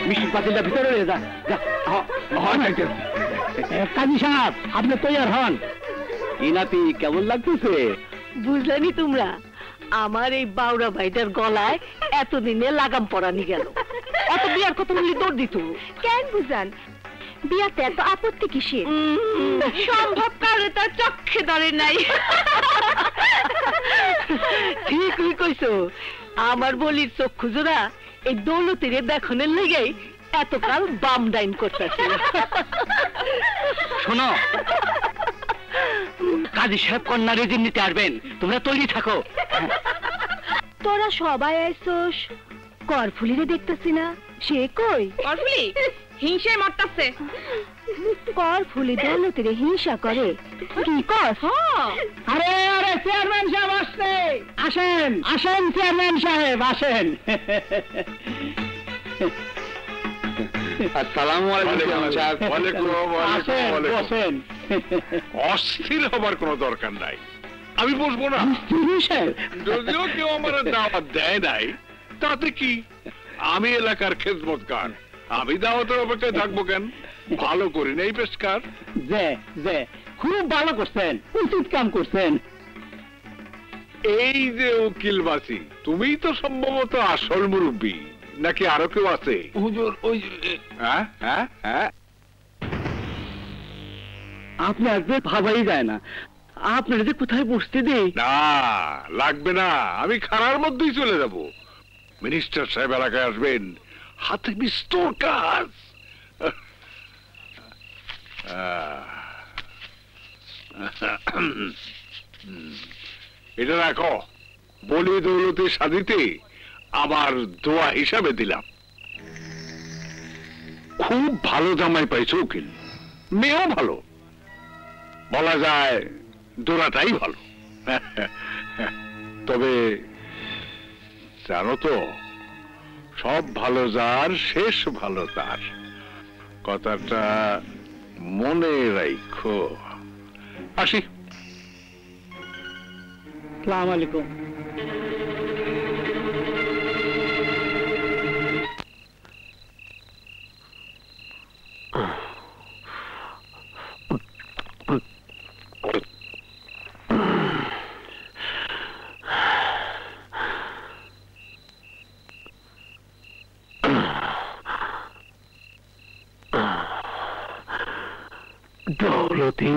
মিষ্টির পাতিলটা ভিতরে যা যা। কাজী সাহেব, আপনি তৈয়ার হন। কি নাতি, কেমন লাগতেছে? বুঝলেনি তোমরা, আমার এই বাউরা ভাইটার গলায় এতদিনে লাগাম পরানি গেল। অত বিয়ার কথা বললি দৌড় দিত। কেন বুঝান, বিয়াতে এত আপত্তি কিসের? সম্ভব কারে তার চক্ষে ধরে নাই। ঠিকই কইছো, আমার বলির চক্ষু জোড়া এই দৌলতের দেখনের লেগেই এতকাল বাম ডাইন করতেছিল। শোনো, কাজী সাহেব কন্যা রেজিম নিতে আসবেন, তোমরা তৈরি থাকো। তোরা সবাই আইসোস, করফুলিরে দেখতেছি না, সে কই? করফুলি হিংসায় মরতাছে। করফুলি দৌলতের হিংসা করে? কি কর? আরে আরে, চেয়ারম্যান সাহেব আসছে, আসেন আসেন চেয়ারম্যান সাহেব আসেন। আসসালামু আলাইকুম সাহেব। বসেন। অস্থির হবার কোনো দরকার নাই, আমি বসবো না। যদিও কেউ আমার দাওয়াত দেয় নাই, তাতে কি, আমি এলাকার খেদমতগার, আমি দাওয়াতের অপেক্ষায় থাকবো কেন? ভালো করি নাই পেশকার? যে যে খুব ভালো করছেন, উচিত কাম করছেন। এই যে উকিলবাসী, তুমিই তো সম্ভবত আসল মুরব্বী, নাকি আরো কেউ আছে? হুজুর, ওই হ্যাঁ হ্যাঁ হ্যাঁ, আপনি আসবে ভাবাই যায় না, আপনার যে কোথায় বসতে দেই। না লাগবে না, আমি খারার মধ্যেই চলে যাব। মিনিস্টার সাহেব এলাকায় আসবেন, হাতে বিস্তর কাজ। এটা রাখো, বলি দৌলতে সাজিতে আমার দোয়া হিসাবে দিলাম। খুব ভালো জামাই পাইছো উকিল, মেয়েও ভালো, বলা যায় দোড়াটাই ভালো। তবে জানো তো, সব ভালো যার শেষ ভালো তার, কথাটা মনে রাখো। আসি। আসসালামু আলাইকুম। দৌলতী